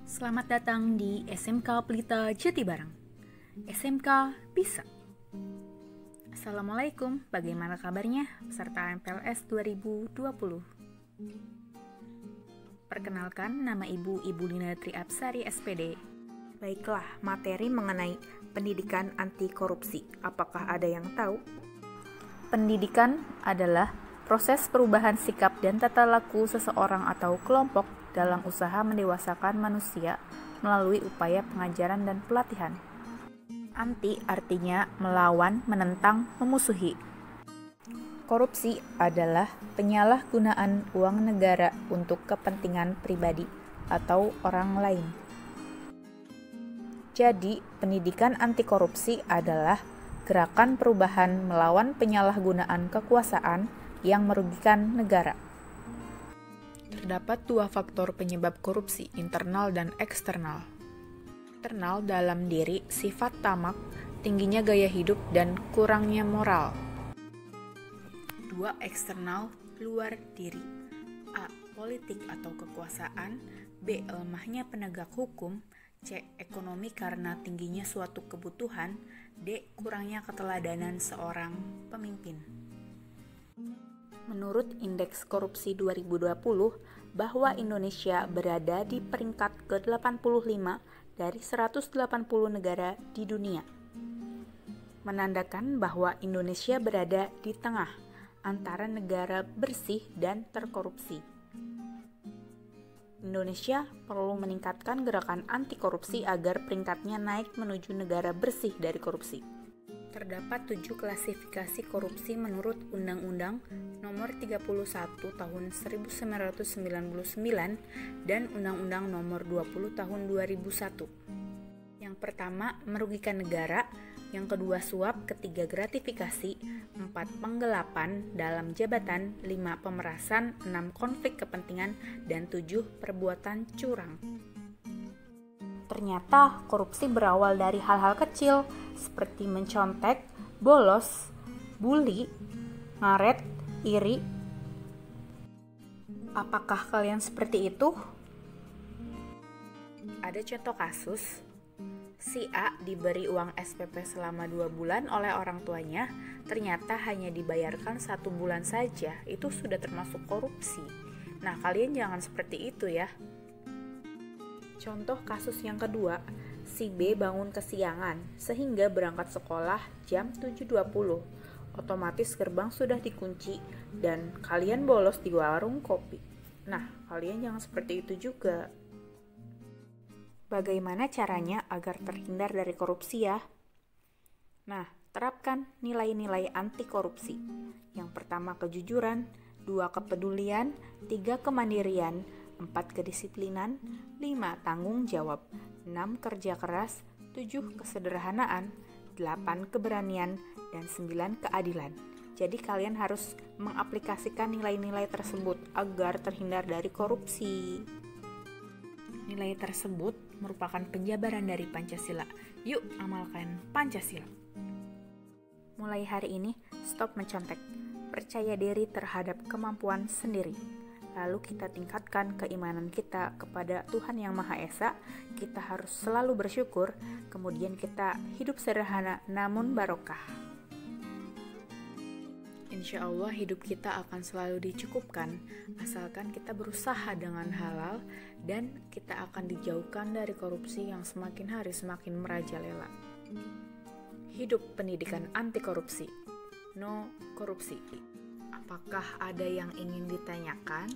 Selamat datang di SMK Pelita Jatibarang. SMK bisa. Assalamualaikum, bagaimana kabarnya peserta MPLS 2020? Perkenalkan, nama Ibu Lina Triapsari SPD. Baiklah, materi mengenai pendidikan anti korupsi. Apakah ada yang tahu? Pendidikan adalah proses perubahan sikap dan tata laku seseorang atau kelompok dalam usaha mendewasakan manusia melalui upaya pengajaran dan pelatihan. Anti artinya melawan, menentang, memusuhi. Korupsi adalah penyalahgunaan uang negara untuk kepentingan pribadi atau orang lain. Jadi, pendidikan anti korupsi adalah gerakan perubahan melawan penyalahgunaan kekuasaan yang merugikan negara. Terdapat dua faktor penyebab korupsi, internal dan eksternal. Internal dalam diri, sifat tamak, tingginya gaya hidup, dan kurangnya moral. Dua eksternal, luar diri. A. Politik atau kekuasaan. B. Lemahnya penegak hukum. C. Ekonomi karena tingginya suatu kebutuhan. D. Kurangnya keteladanan seorang pemimpin. Menurut Indeks Korupsi 2020, bahwa Indonesia berada di peringkat ke-85 dari 180 negara di dunia. Menandakan bahwa Indonesia berada di tengah antara negara bersih dan terkorupsi. Indonesia perlu meningkatkan gerakan anti korupsi agar peringkatnya naik menuju negara bersih dari korupsi. Terdapat 7 klasifikasi korupsi menurut Undang-Undang Nomor 31 Tahun 1999 dan Undang-Undang Nomor 20 Tahun 2001. Yang pertama, merugikan negara. Yang kedua, suap. Ketiga, gratifikasi. 4, penggelapan dalam jabatan. 5, pemerasan. 6, konflik kepentingan. Dan 7, perbuatan curang. Ternyata korupsi berawal dari hal-hal kecil seperti mencontek, bolos, bully, ngaret, iri. Apakah kalian seperti itu? Ada contoh kasus, si A diberi uang SPP selama 2 bulan oleh orang tuanya, ternyata hanya dibayarkan 1 bulan saja. Itu sudah termasuk korupsi. Nah, kalian jangan seperti itu ya. Contoh kasus yang kedua, si B bangun kesiangan sehingga berangkat sekolah jam 7.20. Otomatis gerbang sudah dikunci dan kalian bolos di warung kopi. Nah, kalian jangan seperti itu juga. Bagaimana caranya agar terhindar dari korupsi ya? Nah, terapkan nilai-nilai anti korupsi. Yang pertama, kejujuran. 2, kepedulian. 3, kemandirian. 4, kedisiplinan. 5, tanggung jawab. 6, kerja keras. 7, kesederhanaan. 8, keberanian. Dan 9, keadilan. Jadi kalian harus mengaplikasikan nilai-nilai tersebut agar terhindar dari korupsi. Nilai tersebut merupakan penjabaran dari Pancasila. Yuk, amalkan Pancasila. Mulai hari ini, stop mencontek. Percaya diri terhadap kemampuan sendiri. Lalu kita tingkatkan keimanan kita kepada Tuhan Yang Maha Esa. Kita harus selalu bersyukur. Kemudian kita hidup sederhana namun barokah. Insya Allah hidup kita akan selalu dicukupkan, asalkan kita berusaha dengan halal dan kita akan dijauhkan dari korupsi yang semakin hari semakin merajalela. Hidup pendidikan anti korupsi. No korupsi. Apakah ada yang ingin ditanyakan?